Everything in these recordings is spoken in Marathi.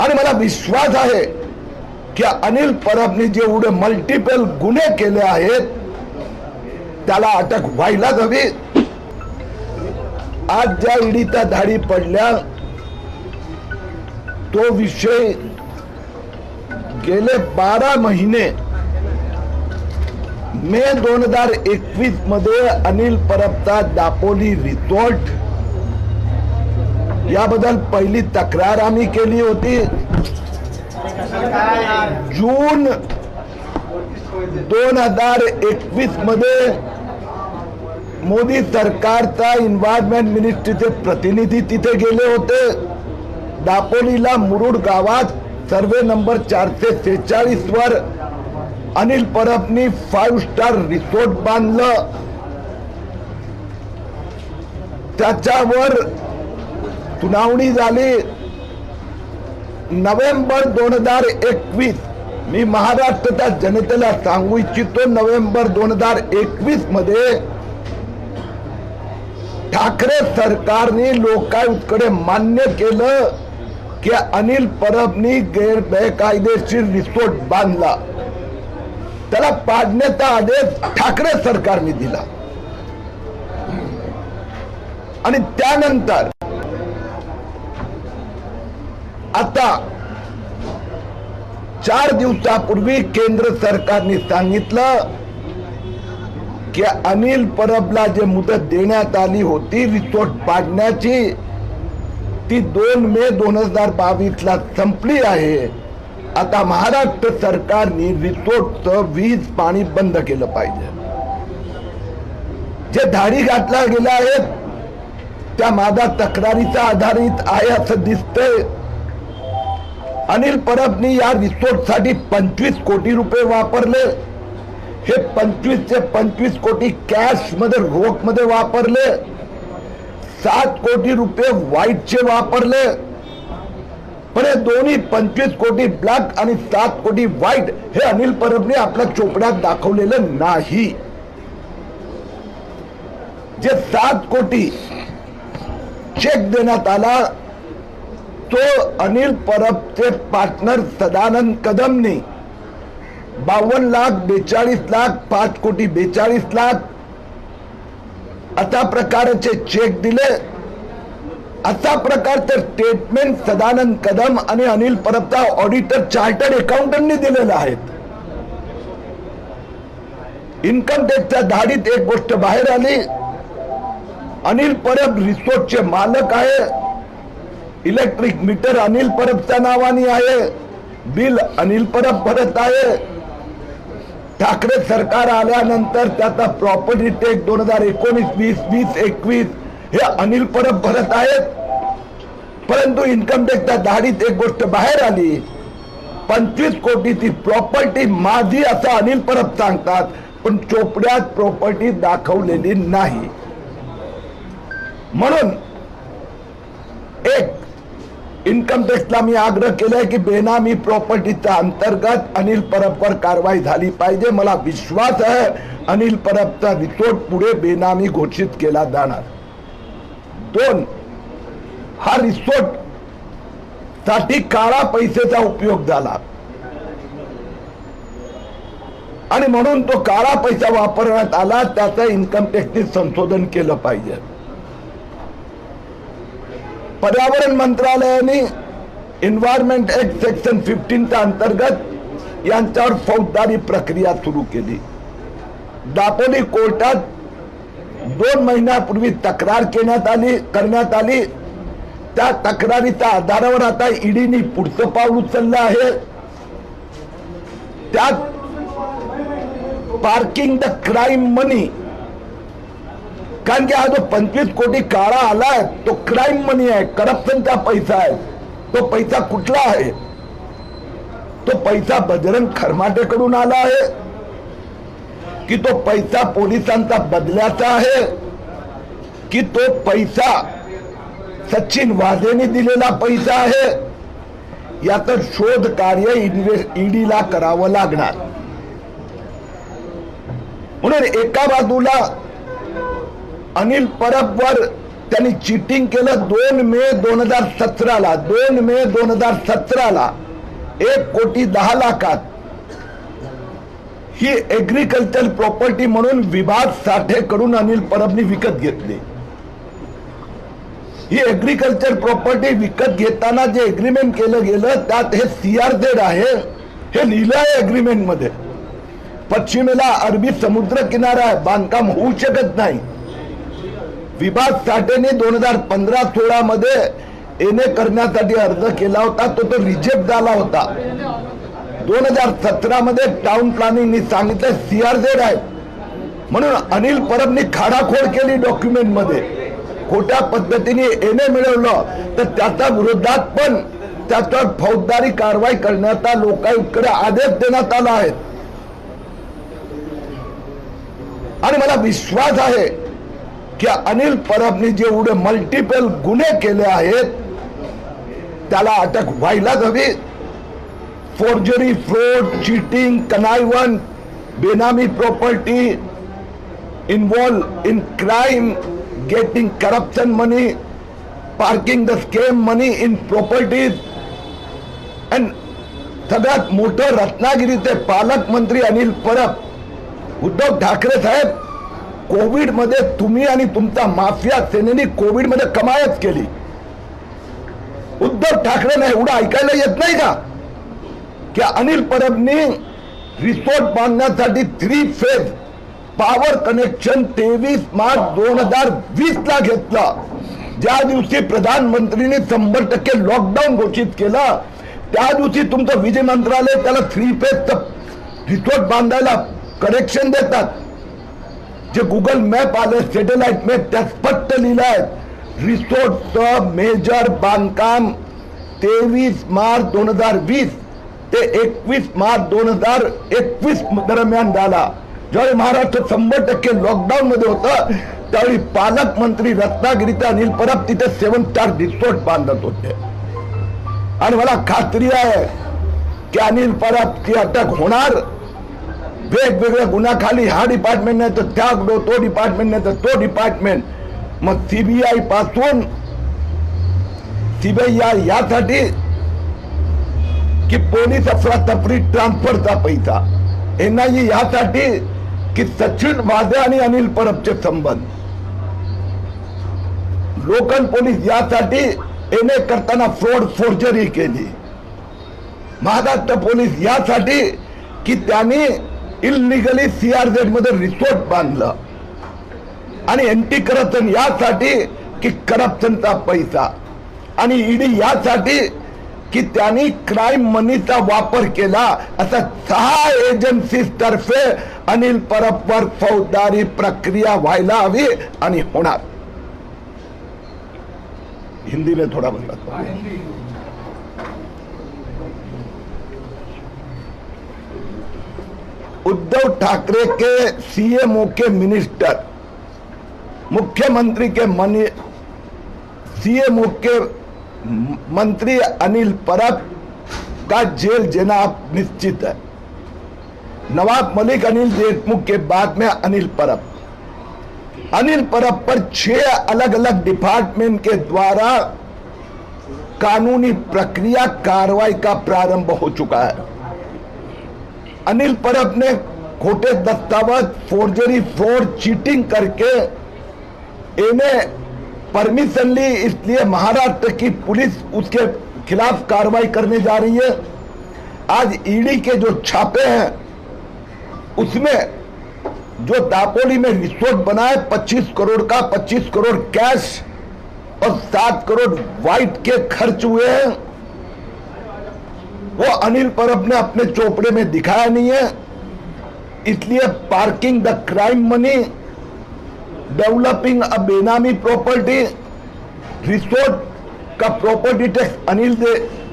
आणि मला विश्वास आहे की अनिल परबने जेवढे मल्टिपल गुन्हे केले आहेत त्याला अटक व्हायलाच हवी। आज ज्या ईडीच्या धाडी पडल्या तो विषय गेले 12 महिने मे 2021 मध्ये अनिल परबचा दापोली रिसॉर्ट याबद्दल पहिली तक्रार आम्ही केली होती। जून 2021 मध्ये मोदी सरकारचा एन्व्हायरमेंट मिनिस्ट्रीचे प्रतिनिधी तिथे गेले होते। दापोलीला मुरुड गावात सर्वे नंबर 446 वर अनिल परबनी 5 स्टार रिसॉर्ट बांधलं। त्याच्यावर सुनावणी झाली। नोव्हेंबर 2021 मी महाराष्ट्राच्या जनतेला सांगू इच्छितो, नोव्हेंबर 2021 मध्ये ठाकरे सरकारने लोकायुक्तकडे मान्य केलं की अनिल परबनी बेकायदेशीर रिसॉर्ट बांधला, त्याला पाडण्याचा आदेश ठाकरे सरकारने दिला। आणि त्यानंतर आता 4 दिवसापूर्वी केंद्र सरकारने सांगितलं की अनिल परबला जे मुदत देण्यात आली होती रिसॉर्ट पाडण्याची ती 2 मे 2022 ला संपली आहे। आता महाराष्ट्र सरकारने रिसॉर्टचं वीज पाणी बंद केलं पाहिजे। जे धाडी घातल्या गेल्या आहेत त्या माझ्या तक्रारीचा आधारित आहे असं दिसतंय। अनिल परबनी या रिसॉर्ट साठी 25 कोटी रुपये वापरले। हे 25 चे 25 कोटी कॅश मध्ये रोख मध्ये वापरले, 7 कोटी रुपये व्हाईटचे वापरले। पण हे दोन्ही 25 कोटी ब्लॅक आणि 7 कोटी व्हाईट हे अनिल परबने आपल्या चोपड्यात दाखवलेलं नाही। जे 7 कोटी चेक देण्यात आला तो अनिल परबचे पार्टनर सदानंद कदमने 52 लाख 42 लाख 5 कोटी 42 लाख अशा प्रकारचे चेक दिले। अशा प्रकारचे स्टेटमेंट सदानंद कदम आणि अनिल परबचा ऑडिटर चार्टर्ड अकाउंटंटनी दिलेले आहेत। इन्कम टॅक्सच्या धाडीत एक गोष्ट बाहेर आली, अनिल परब रिसॉर्टचे मालक आहे, इलेक्ट्रिक मीटर अनिल परबच्या नावाने आहे, बिल अनिल परब भरत आहे। ठाकरे सरकार आल्यानंतर त्याचा प्रॉपर्टी टॅक्स 2019, 20, 21 हे अनिल परब भरत आहेत। परंतु इन्कम टॅक्सच्या धाडीत एक गोष्ट बाहेर आली, 25 कोटीची प्रॉपर्टी माझी असं अनिल परब सांगतात, पण चोपड्यात प्रॉपर्टी दाखवलेली नाही। म्हणून एक इन्कम टॅक्सला मी आग्रह केलाय की बेनामी प्रॉपर्टीच्या अंतर्गत अनिल परबवर कारवाई झाली पाहिजे। मला विश्वास आहे अनिल परबचा रिसॉर्ट पुढे बेनामी घोषित केला जाणार। 2 हा रिसॉर्ट साठी काळा पैशाचा उपयोग झाला आणि म्हणून तो काळा पैसा वापरण्यात आला, त्याचं इन्कम टॅक्सने संशोधन केलं पाहिजे। पर्यावरण मंत्रालयाने एन्व्हायरमेंट ऍक्ट सेक्शन 15 च्या अंतर्गत यांच्यावर फौजदारी प्रक्रिया सुरू केली। दापोली कोर्टात 2 महिन्यापूर्वी तक्रार करण्यात आली। त्या तक्रारीच्या आधारावर आता ईडीने पुढचं पाऊल उचललं आहे। त्यात पार्किंग द क्राइम मनी, कारण की हा जो 25 कोटी काळा आलाय तो क्राइम मनी आहे, करप्शनचा पैसा आहे। तो पैसा कुठला आहे? तो पैसा बजरंग खरमाटेकडून आला आहे की तो पैसा पोलिसांचा बदल्याचा आहे की तो पैसा सचिन वाझेने दिलेला पैसा आहे? याचं शोध कार्य ईडीला करावं लागणार। म्हणून एका बाजूला अनिल परबवर त्यांनी चिटिंग केलं 2 मे 2017ला 2 मे 2017ला 1,10,00,000 ही एग्रीकल्चर प्रॉपर्टी म्हणून विभाग साठेकडून अनिल परबनी विकत घेतली. ही एग्रीकल्चर प्रॉपर्टी विकत घेताना जे एग्रीमेंट केलं गेलं त्यात हे CRZ आहे हे लिहिलं आहे एग्रीमेंट मध्ये. पश्चिमेला अरबी समुद्र किनारा आहे, बांधकाम होऊ शकत नाही. विभाग साठेने 2015-16 मध्ये एनए करण्यासाठी अर्ज केला होता, तो रिजेक्ट झाला होता. 2017 मध्ये टाउन प्लॅनिंगनी सांगितलं CRZ आहे म्हणून अनिल परबनी खाडाखोड केली डॉक्युमेंट मध्ये, खोट्या पद्धतीने एनए मिळवलं, तर त्याच्या विरोधात पण त्याच्यावर फौजदारी कारवाई करण्याचा लोकायुक्तकडे आदेश देण्यात आला आहे. आणि मला विश्वास आहे की अनिल परबनी जेवढे मल्टिपल गुन्हे केले आहेत त्याला अटक व्हायलाच हवी. फोर्जरी, फ्रॉड, चीटिंग, कनायवन, बेनामी property, involve in crime, getting corruption money, parking the scam money in properties. आणि सगळ्यात मोठं रत्नागिरीचे पालकमंत्री अनिल परब, उद्धव ठाकरे साहेब, कोविड मध्ये तुम्ही आणि तुमचा माफिया सेनेनी कोविड मध्ये कमायच केली. उद्धव ठाकरेंना एवढं ऐकायला येत नाही का की अनिल परबनी रिसोर्ट बांधण्यासाठी 3 फेज पॉवर कनेक्शन 23 मार्च 2020 ला घेतलं. ज्या दिवशी प्रधानमंत्रींनी 100% लॉकडाऊन घोषित केलं त्या दिवशी तुमचं विजय मंत्रालय त्याला 3 फेज रिसोर्ट बांधायला कनेक्शन देतात. जे गुगल मॅप आले सॅटेलाइट मॅप त्यात स्पष्ट लिहिलं आहे रिसोर्टचं मेजर बांधकाम 23 मार्च 2020 ते 21 मार्च 2021 दरम्यान झाला. ज्यावेळी महाराष्ट्र 100% लॉकडाऊन मध्ये होतं त्यावेळी पालकमंत्री रत्नागिरीचे अनिल परब तिथे 7 स्टार रिसोर्ट बांधत होते. आणि मला खात्री आहे की अनिल परबची अटक होणार. वेगवेगळ्या गुन्ह्याखाली हा डिपार्टमेंट नाही तर त्या तो डिपार्टमेंट नाही तर तो डिपार्टमेंट. मग सीबीआय पासून सीबीआय यासाठी की पोलीस अफरातफरी ट्रान्सफरचा पैसा, NIA यासाठी की सचिन वाझे आणि अनिल परबचे संबंध, लोकल पोलीस यासाठी एनए करताना फ्रॉड फोर्जरी केली, महाराष्ट्र पोलीस यासाठी की त्यांनी इलिगली CRZ मध्ये रिसोर्ट बांधलं, आणि एंटी करप्शन यासाठी की करप्शनचा पैसा, आणि ईडी यासाठी की त्यांनी क्राइम मनीचा वापर केला. असा 6 एजन्सी तर्फे अनिल परबवर फौजदारी प्रक्रिया व्हायला हवी आणि होणार. हिंदी में थोड़ा बताता हूं. उद्धव ठाकरे के CMO के मिनिस्टर, मुख्यमंत्री के CMO के मंत्री अनिल परब का जेल जाना निश्चित है. नवाब मलिक अनिल देशमुख के बाद में अनिल परब पर 6 अलग अलग डिपार्टमेंट के द्वारा कानूनी प्रक्रिया कार्रवाई का प्रारंभ हो चुका है. अनिल परब ने खोटे दस्तावेज, फोर्जरी, फ्रॉड, चीटिंग करके इन्हें परमिशन ली, इसलिए महाराष्ट्र की पुलिस उसके खिलाफ कार्रवाई करने जा रही है. आज ईडी के जो छापे हैं उसमें जो दापोली में रिसोर्ट बना है 25 करोड़ का, 25 करोड़ कैश और 7 करोड़ व्हाइट के खर्च हुए हैं, वो अनिल परब ने अपने चोपड़े में दिखाया नहीं है. इसलिए parking the crime money, developing अ बेनामी प्रॉपर्टी, रिसोर्ट का प्रॉपर्टी टैक्स अनिल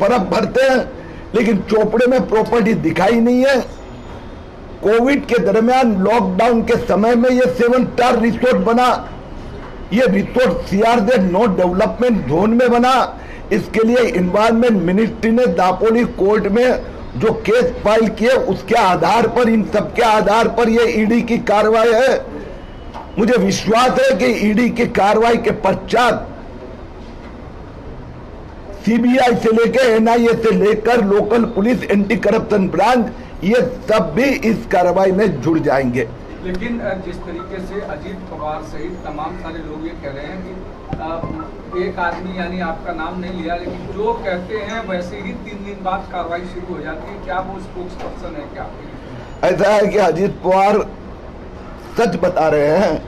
परब भरते हैं लेकिन चोपड़े में प्रॉपर्टी दिखाई नहीं है. कोविड के दरमियान लॉकडाउन के समय में ये 7 स्टार रिसोर्ट बना. ये resort CRZ no development zone में बना. इसके लिए इन्वायरमेंट मिनिस्ट्री ने दापोली कोर्ट में जो केस फाइल किए उसके आधार पर, इन सबके आधार पर ये ईडी की कार्रवाई है. मुझे विश्वास है कि ईडी की कार्रवाई के पश्चात सीबीआई से लेकर एनआईए से लेकर local police, anti corruption branch, ये सब भी इस कार्रवाई में जुड़ जाएंगे। लेकिन जिस तरीके से अजीत पवार सहित तमाम सारे लोग ये कह रहे हैं कि एक आदमी यानी आपका नाम नहीं लिया, लेकिन जो कहते हैं वैसे ही 3 दिन बाद कार्रवाई शुरू हो जाती है, क्या वो स्पोक्स पर्सन है क्या? ऐसा है कि अजीत पवार सच बता रहे हैं,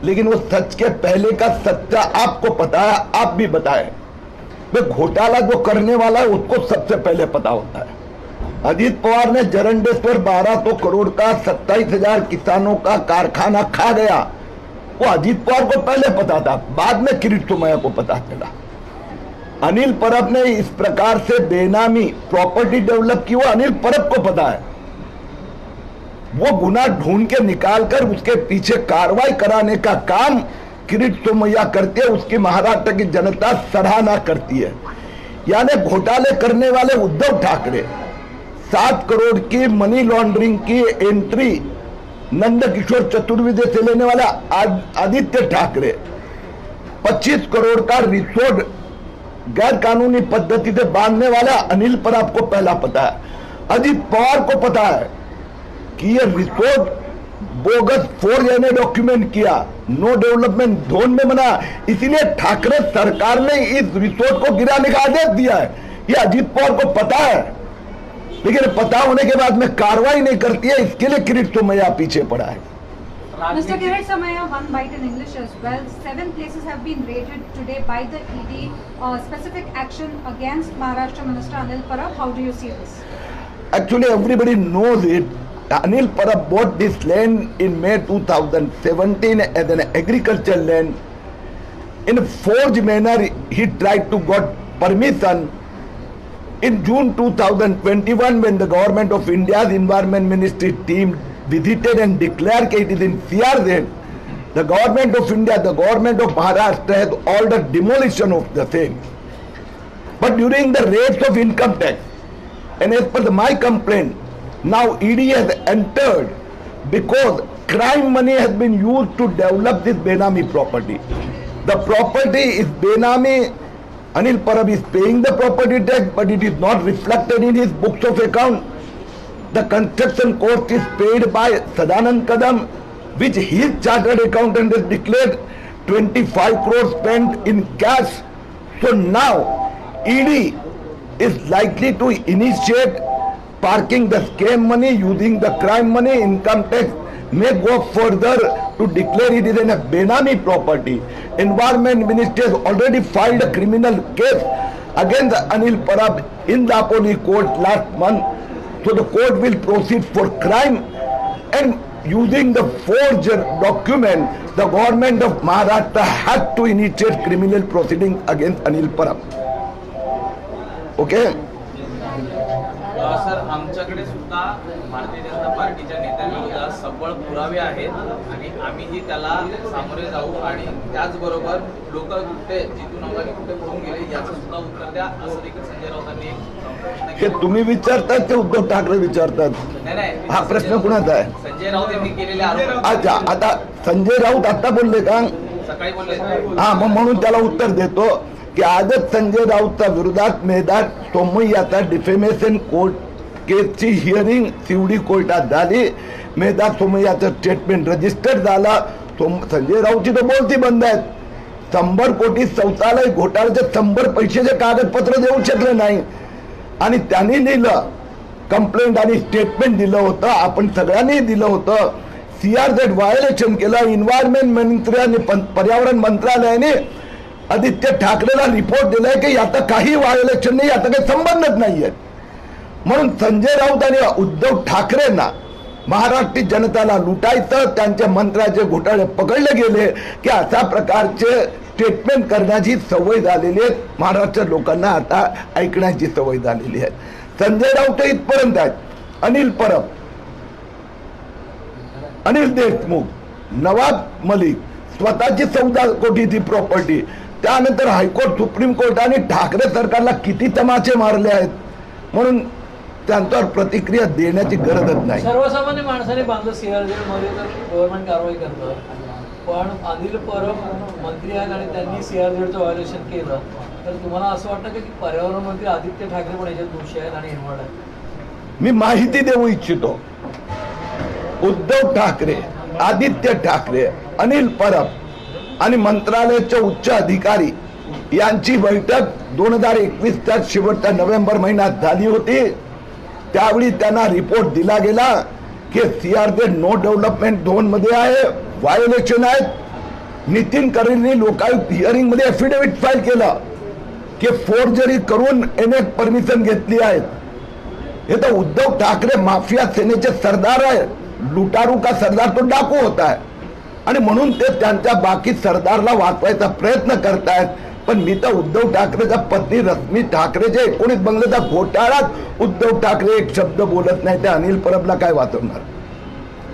लेकिन वो सच के पहले का सच्चा आपको पता है, आप भी बताएं। वे घोटाला जो करने वाला है उसको सबसे पहले पता होता है। अजीत पवार ने जरंडेश्वर 1200 करोड़ का 27,000 किसानों का कारखाना खा गया, वो अजीत पवार को पहले पता था, बाद में किरीट सोमैया को पता चला। अनिल परब ने इस प्रकार से बेनामी प्रॉपर्टी डेवलप की, वो अनिल परब को पता है। वो गुना ढूंढ के निकालकर उसके पीछे कार्रवाई कराने का काम किरीट सोमैया करती है, उसकी महाराष्ट्र की जनता सराहना करती है। यानी घोटाले करने वाले उद्धव ठाकरे, 7 करोड़ की मनी लॉन्ड्रिंग की एंट्री नंदकिशोर चतुर्वेदी से लेने वाला आदित्य ठाकरे, 25 करोड़ का रिसोर्ट गैर कानूनी पद्धति से बांधने वाला अनिल परब को पहला पता है। अजीत पवार को पता है कि ये रिसोर्ट बोगस 4 डॉक्यूमेंट किया, नो डेवलपमेंट जोन में बना, इसीलिए ठाकरे सरकार ने इस रिसोर्ट को गिराने का आदेश दिया है। ये अजीत पवार को पता है, लेकिन पता होने के बाद में कार्रवाई नहीं करती है, इसके लिए किरीट सोमैया पीछे पड़ा है। Mr. Kirit Sommaiya, one bite in English as well. 7 places have been raided today by the ED. Specific action against Maharashtra Minister Anil Parab. How do you see this? Actually, everybody knows it. Anil Parab bought this land in May 2017 as an agricultural land. In a forged manner, he tried to get permission. In June 2021, when the government of India's Environment Ministry team visited and declared that it is in CRZ, the government of India, the government of Maharashtra has ordered demolition of the same. But during the raids of income tax, and as per my complaint, now ED has entered because crime money has been used to develop this Benami property. The property is Benami. Anil Parab is paying the property tax, but it is not reflected in his books of account. The construction cost is paid by Sadanand Kadam, which his chartered accountant has declared 25 crores spent in cash. So now ED is likely to initiate parking the scam money, using the crime money. Income tax may go further to declare it is a Benami property. Environment Ministry has already filed a criminal case against Anil Parab in the Dapoli court last month. So the court will proceed for crime, and using the forged document, the government of Maharashtra has to initiate criminal proceedings against Anil Parab. Okay? Sir, आमच्याकडे सुद्धा भारतीय जनता पार्टीच्या नेत्यांविरोधात सबळ पुरावे आहेत आणि आम्हीही त्याला सामोरे जाऊ, आणि त्याचबरोबर लोक कुठे जिथून आम्हाला कुठे पळून गेले याचं सुद्धा उत्तर द्या, असं देखील संजय राऊतांनी हे तुम्ही विचारतात ते उद्धव ठाकरे विचारतात? नाही, हा प्रश्न कुणाचा आहे? संजय राऊत यांनी केलेले आरोप. अच्छा, आता संजय राऊत आता बोलले का? सकाळी बोलले. हा, मग म्हणून त्याला उत्तर देतो की आजच संजय राऊतच्या विरोधात मेधात सोमय्याचा डिफेमेशन कोर्ट केसची हिअरिंग सिवडी कोर्टात झाली. मेधात सोमय्याचं स्टेटमेंट रजिस्टर झाला. संजय राऊतची तर बोलती बंद आहेत. 100 कोटी शौचालय घोटाळ्याचे 100 पैशाचे कागदपत्र देऊ शकले नाही, आणि त्यांनी दिलं कंप्लेंट आणि स्टेटमेंट दिलं होतं, आपण सगळ्यांनी दिलं होतं. CRZ व्हायोलेशन केलं. एन्व्हायरमेंट मंत्र्यांनी, पर्यावरण मंत्रालयाने आदित्य ठाकरेला रिपोर्ट दिलाय की याचा काही व्हायोलेशन नाही, याचा काही संबंधच नाहीये. म्हणून संजय राऊत आणि उद्धव ठाकरेंना महाराष्ट्र जनताला लुटायचं, त्यांच्या मंत्र्याचे घोटाळे पकडले गेले की अशा प्रकारचे स्टेटमेंट करण्याची सवय झालेली आहे. महाराष्ट्र लोकांना आता ऐकण्याची सवय झालेली आहे. संजय राऊत इथपर्यंत आहेत. अनिल परब, अनिल देशमुख, नवाब मलिक, स्वतःची 14 कोटीची प्रॉपर्टी, त्यानंतर हायकोर्ट, सुप्रीम कोर्ट आणि ठाकरे सरकारला किती तमाचे मारले आहेत, म्हणून त्यांच्यावर प्रतिक्रिया देण्याची गरजच नाही. सर्वसामान्य माणसाने बांधलं CRZ मध्ये तर गव्हर्नमेंट कारवाई करतं, पण अनिल परब मंत्री आहेत आणि त्यांनी CRZचं व्हायोलेशन केलं, तर तुम्हाला असं वाटतं का की पर्यावरण मंत्री आदित्य ठाकरे पण याच्यात दोषी आहेत आणि इन्व्हॉल्ड आहेत? मी माहिती देऊ इच्छितो. उद्धव ठाकरे, आदित्य ठाकरे, अनिल परब आणि मंत्रालयाचे उच्च अधिकारी यांची बैठक 2021च्या शेवटच्या नोव्हेंबर महिन्यात झाली होती. त्यावेळी त्यांना रिपोर्ट दिला गेला की CRZ नो डेव्हलपमेंट झोन मध्ये आहे, व्हायोलेशन आहेत. नितीन करेंनी लोकायुक्त हिअरिंग मध्ये एफिडेव्हिट फाईल केलं की फोर्जरी करून NF परमिशन घेतली आहेत. हे तर उद्धव ठाकरे माफिया सेनेचे सरदार आहे. लुटारू का सरदार तो डाकू होता है आणि म्हणून ते त्यांच्या बाकी सरदारला वाचवायचा प्रयत्न करतायत. पण मी तर उद्धव ठाकरेचा पत्नी रश्मी ठाकरेचे 19 बंगल्याचा घोटाळ्यात उद्धव ठाकरे एक शब्द बोलत नाही. त्या अनिल परबला काय वाचवणार?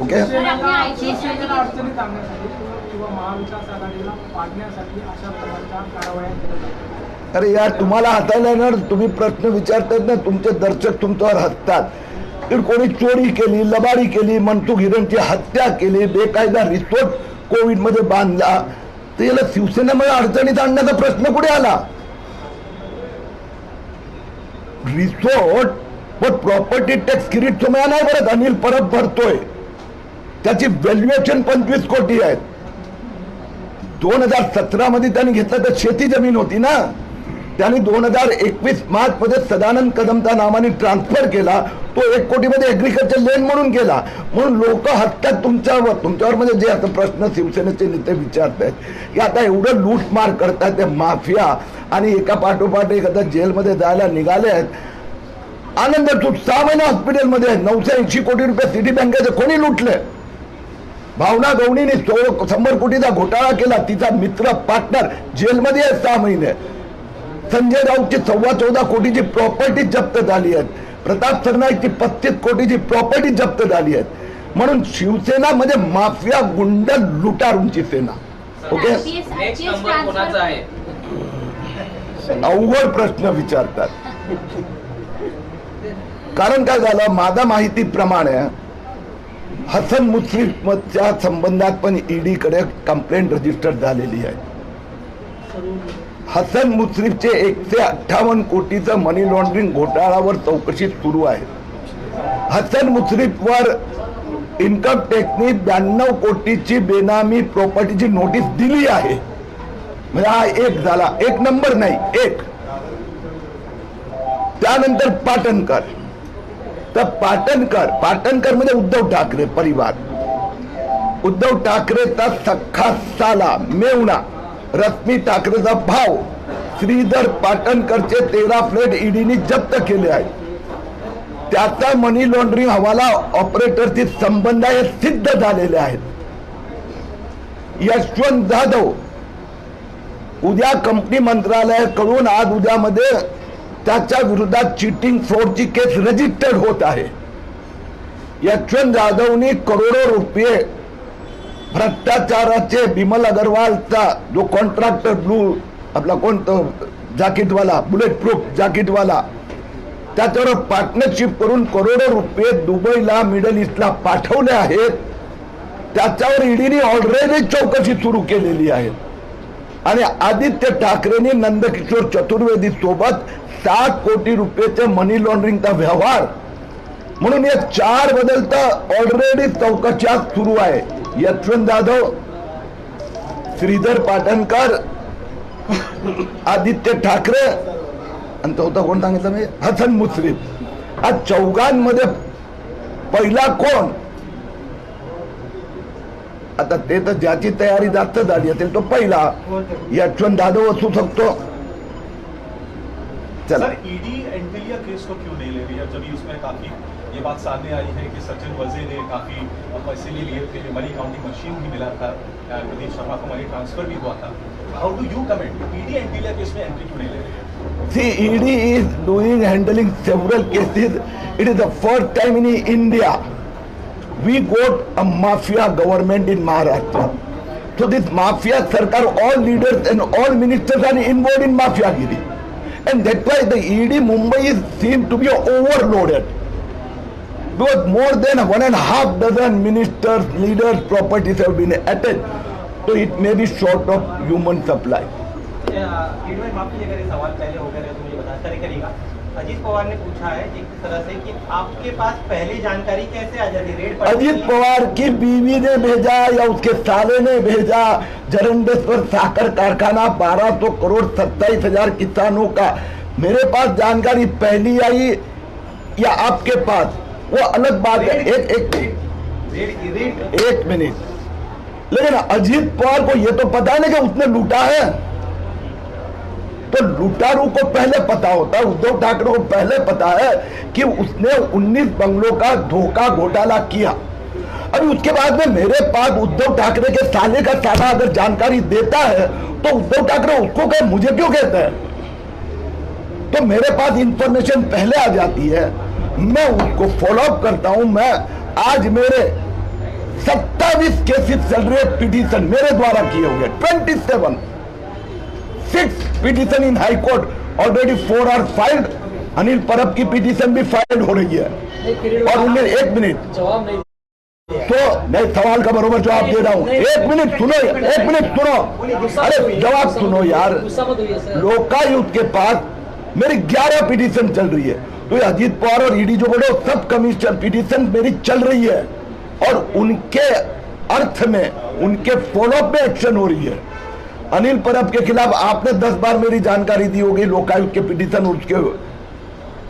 ओके, शिवसेनेला अडचणीत आणण्यासाठी किंवा महाविकास आघाडीला पाडण्यासाठी अशा प्रकारच्या कारवाया केल्या जातात. अरे यार, तुम्हाला हसायला येणार. तुम्ही प्रश्न विचारतात ना, तुमचे दर्शक तुमच्यावर हसतात. तर कोणी चोरी केली, लबाडी केली, मनसुख हिरेनची हत्या केली, बेकायदा रिसोर्ट कोविड मध्ये बांधला, तर याला शिवसेनेमध्ये अडचणीत आणण्याचा प्रश्न कुठे आला? रिसोर्ट पण प्रॉपर्टी टॅक्स किरीट तुम्हाला नाही भरत, अनिल परब भरतोय. त्याची व्हॅल्युएशन 25 कोटी आहेत. 2017 मध्ये त्यांनी घेतलं तर शेती जमीन होती ना. त्यांनी 2021 मार्च मध्ये सदानंद कदमच्या नावाने ट्रान्सफर केला. तो 1 कोटी मध्ये ऍग्रिकल्चर लँड म्हणून केला. म्हणून लोक हसतात तुमच्यावर म्हणजे जे आता प्रश्न शिवसेनेचे नेते विचारतात की आता एवढं लूटमार करतात ते माफिया आणि एका पाठोपाठ एखादा जेलमध्ये जायला निघाले आहेत. आनंद तूट 6 महिने हॉस्पिटलमध्ये आहे. 980 कोटी रुपये सिटी बँकेचे कोणी लुटले? भावना गवणीने 100 कोटीचा घोटाळा केला. तिचा मित्र पार्टनर जेलमध्ये आहे 6 महिने. संजय राऊतची 14.25 कोटीची प्रॉपर्टी जप्त झाली आहे. प्रताप सरनाईकची 35 कोटीची प्रॉपर्टी जप्त झाली आहे. म्हणून शिवसेना म्हणजे माफिया गुंड लुटारूंची सेना. ओके, नेक्स्ट नंबर कोणाचा आहे? अवघड प्रश्न विचारतात. कारण काय झालं, माझ्या माहितीप्रमाणे हसन मुश्रीफच्या संबंधात पण ईडी कडे कंप्लेंट रजिस्टर झालेली आहे. हसन मुश्रीफचे 158 कोटीचं मनी लॉन्ड्रिंग घोटाळ्यावर चौकशी सुरू आहे. हसन मुश्रीफवर इन्कम टॅक्सनी 92 कोटीची बेनामी प्रॉपर्टीची नोटीस दिली आहे. म्हणजे हा एक झाला, एक नंबर नाही, एक. त्यानंतर पाटणकर. तर पाटणकर म्हणजे उद्धव ठाकरे परिवार. उद्धव ठाकरेचा सख्खा साला मेवणा रश्मी ठाकरेचा भाव श्रीधर पाटणकरचे 13 फ्लॅट ईडीने जप्त केले आहेत. त्याचा मनी लॉन्ड्रिंग हवाला ऑपरेटरशी संबंध हे सिद्ध झालेले आहेत. यशवंत जाधव उद्या कंपनी मंत्रालयाकडून आज उद्यामध्ये त्याच्या विरोधात चीटिंग फ्रॉडची केस रजिस्टर्ड होत आहे. यशवंत जाधवनी करोडो रुपये भ्रष्टाचाराचे बिमल अग्रवालचा जो कॉन्ट्रॅक्टर ब्लू आपला कोणतो जॅकेटवाला बुलेट प्रूफ जॅकेटवाला त्याच्यावर पार्टनरशिप करून करोडो रुपये दुबईला मिडल ईस्टला पाठवले आहेत. त्याच्यावर ईडीने ऑलरेडी चौकशी सुरू केलेली आहे. आणि आदित्य ठाकरेंनी नंदकिशोर चतुर्वेदी सोबत 7 कोटी रुपयाचे मनी लॉन्ड्रिंगचा व्यवहार म्हणून या 4 बद्दल तर ऑलरेडी चौकशा सुरू आहे. यशवंत जाधव, श्रीधर पाटणकर, आदित्य ठाकरे आणि चौथा कोण सांगितलं मी? हसन मुश्रीफ. आज 4घांमध्ये पहिला कोण? आता ते तर ज्याची तयारी जास्त झाली असेल तो पहिला यशवंत जाधव असू शकतो. चला, ईडी एंटिलिया केस को क्यों नहीं ले रही है, जब उसमें काफी ये बात सामने आई है कि सचिन वजे ने काफी पैसे लिए थे, मनी काउंटिंग मशीन भी मिला था, प्रदीप शर्मा को मनी ट्रांसफर भी हुआ था. How do you comment ED Antilia case में एंट्री क्यों नहीं ले रही है? See, ED is handling several cases. It is the first time in India we got a mafia government in Maharashtra. So this mafia sarkar, all leaders and all ministers are involved in mafiagiri. And that's why the ED Mumbai is seemed to be overloaded. Because more than 1.5 dozen ministers, leaders, properties have been attacked. तो it may be short of human supply. माफ कीजिएगा, ये सवाल पहले हो गया तो मुझे बता करेगा। अजीत पवार ने पूछा है एक तरह से कि आपके पास पहले जानकारी कैसे आ जाती रेड पर? अजीत पवार की बीवी ने भेजा या उसके साले ने भेजा? जरंडेश्वर साकर कारखाना 1200 करोड़ 27,000 किसानों का, मेरे पास जानकारी पहली आई या आपके पास, वो अलग बात है। एक मिनट, लेकिन अजीत पवार को ये तो पता है ना कि उसने लूटा है, तो लुटारू को पहले पता होता है। उद्धव ठाकरे को पहले पता है कि उसने 19 बंगलों का धोखा घोटाला किया। अभी उसके बाद में मेरे पास उद्धव ठाकरे के साले का साला अगर जानकारी देता है तो उद्धव ठाकरे उसको कहे, मुझे क्यों कहता है? तो मेरे पास इंफॉर्मेशन पहले आ जाती है, मैं उसको फॉलोअप करता हूं। मैं आज मेरे 27 केसेस चल रहे पिटीशन मेरे द्वारा किए हुए, 6 petition in High Court already 4 are filed. Anil Parab की पिटीशन भी फाइल हो रही है और उन्हें 1 मिनट जवाब नहीं तो मैं सवाल का बरोबर जवाब दे रहा हूँ। 1 मिनट सुनो, 1 मिनट सुनो, अरे जवाब सुनो यार। लोकायुक्त के पास मेरी 11 पिटीशन चल रही है, तो अजीत पवार और ईडी जो बोलो सब कमीशन पिटीशन मेरी चल रही है और उनके अर्थ में, उनके फॉलोअप में एक्शन हो रही है। अनिल परब के खिलाफ आपने 10 बार मेरी जानकारी दी होगी, लोकायुक्त के पिटीशन उसके,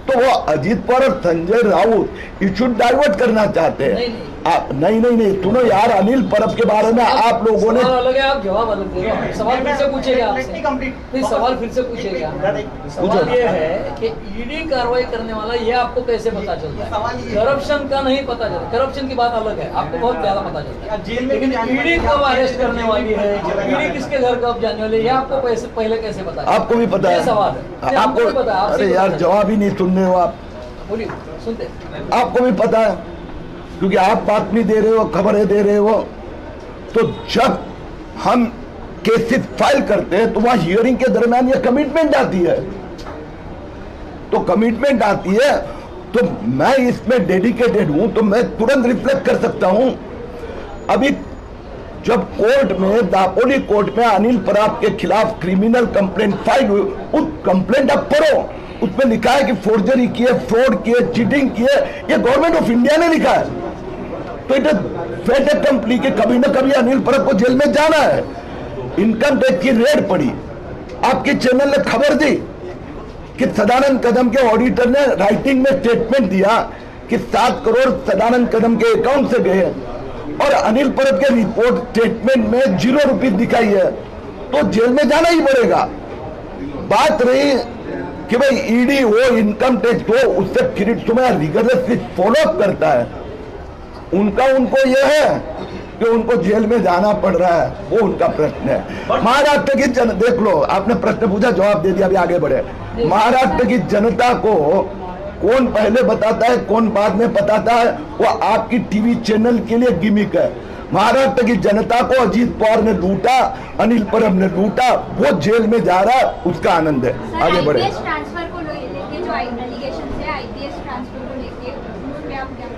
तो वो अजीत पवार और संजय राउत इशू डाइवर्ट करना चाहते हैं। आप नहीं सुनो यार, अनिल परब के बारे में आप लोगों ने अलग है, आप जवाब अलग दे रहे हो। सवाल फिर से पूछेगा आपसे, नहीं सवाल फिर से पूछेगा। सवाल ये है कि ईडी कार्रवाई करने वाला ये आपको कैसे पता चलता है? करप्शन का नहीं पता चलता, करप्शन की बात अलग है, आपको बहुत ज्यादा पता चलता है। लेकिन ईडी कब अरेस्ट करने वाली है, ईडी किसके घर कब जाने वाली है, ये आपको पहले कैसे पता है? आपको भी पता है? सवाल है आपको भी पता है? अरे यार जवाब ही नहीं सुन रहे हो आप, बोलिए सुनते। आपको भी पता है क्योंकि आप बात नहीं दे रहे हो, खबरें दे रहे हो। तो जब हम केसेस फाइल करते हैं तो वहां हियरिंग के दरमियान ये कमिटमेंट आती है, तो कमिटमेंट आती है तो मैं इसमें डेडिकेटेड हूं, तो मैं तुरंत रिफ्लेक्ट कर सकता हूं। अभी जब कोर्ट में, दापोली कोर्ट में अनिल परब के खिलाफ क्रिमिनल कंप्लेंट फाइल हुई, उस कंप्लेंट आप पढ़ो, उसमें लिखा है कि फोर्जरी किए, फ्रॉड किए, चीटिंग किए, ये गवर्नमेंट ऑफ इंडिया ने लिखा है। तो इट फेट कंपनी के कभी ना कभी अनिल परब को जेल में जाना है। इनकम टैक्स की रेड पड़ी, आपके चैनल ने खबर दी कि सदानंद कदम के ऑडिटर ने राइटिंग में स्टेटमेंट दिया कि 7 करोड़ सदानंद कदम के अकाउंट से गए और अनिल परब के रिपोर्ट स्टेटमेंट में 0 रुपये दिखाई है, तो जेल में जाना ही पड़ेगा। बात रही कि भाई ईडी हो, इनकम टैक्स हो, उससे क्रेडिट समय रिगरसली फॉलोअप करता है, उनको यह है कि उनको जेल में जाना पड़ रहा है, वो उनका प्रश्न है। महाराष्ट्र की देख लो, आपने प्रश्न पूछा, जवाब दे दिया, अभी आगे बढ़े। महाराष्ट्र की जनता को कौन पहले बताता है, कौन बाद में बताता है, वो आपकी टीवी चैनल के लिए गिमिक है। महाराष्ट्र की जनता को अजीत पवार ने लूटा, अनिल परब ने लूटा, वो जेल में जा रहा, उसका आनंद है। आगे बढ़े। ट्रांसफर को लेके जो एलिगेशन है, आईपीएस ट्रांसफर को लेके उसमें आप क्या?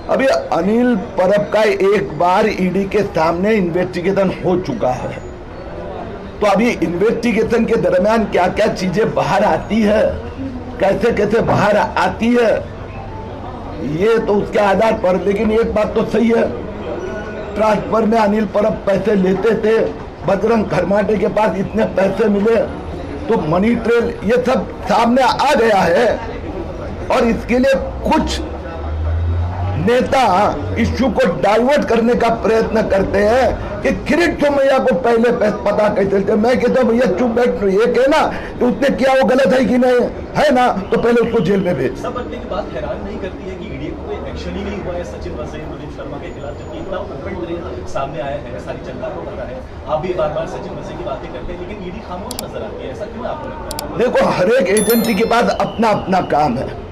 अभी अनिल परब का एक बार ईडी के सामने इन्वेस्टिगेशन हो चुका है, तो अभी इन्वेस्टिगेशन के दरमियान क्या क्या चीजें बाहर आती है, कैसे कैसे बाहर आती है, ये तो उसके आधार पर। लेकिन एक बात तो सही है, ट्रांसफर में अनिल परब पैसे लेते थे, बजरंग खरमाटे के पास इतने पैसे मिले, तो मनी ट्रेल, ये सब सामने आ गया है। और इसके लिए कुछ नेता इश्यू को डाइवर्ट करने का प्रयत्न करते हैं कि किरीट सोमैया को पहले पता कैसे चलते। मैं कहता हूँ भैया चुप बैठ, ये कहना कि उसने किया वो गलत है कि नहीं है ना, तो पहले उसको जेल में भेज। सब बनने की बात हैरान नहीं करती है कि ईडी को कोई एक्शन ही नहीं हुआ है सचिन वजह प्रदीप शर्मा के खिलाफ, जबकि इतना ओपन सामने आया है, सारी जनता को पता है। आप भी बार बार सचिन वजह की बातें करते हैं, लेकिन ईडी खामोश नजर आती है, ऐसा क्यों आपको लगता है? देखो, हर एक एजेंसी के पास अपना अपना काम है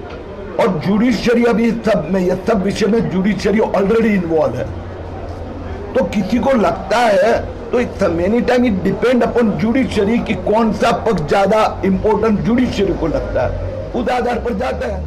और जुडिशियरी अभी सब में, ये सब विषय में जुडिशियरी ऑलरेडी इन्वॉल्व है। तो किसी को लगता है, तो it's many time it depend upon judiciary कि कौन सा पक्ष ज्यादा इंपॉर्टेंट जुडिशियरी को लगता है, उस आधार पर जाता है।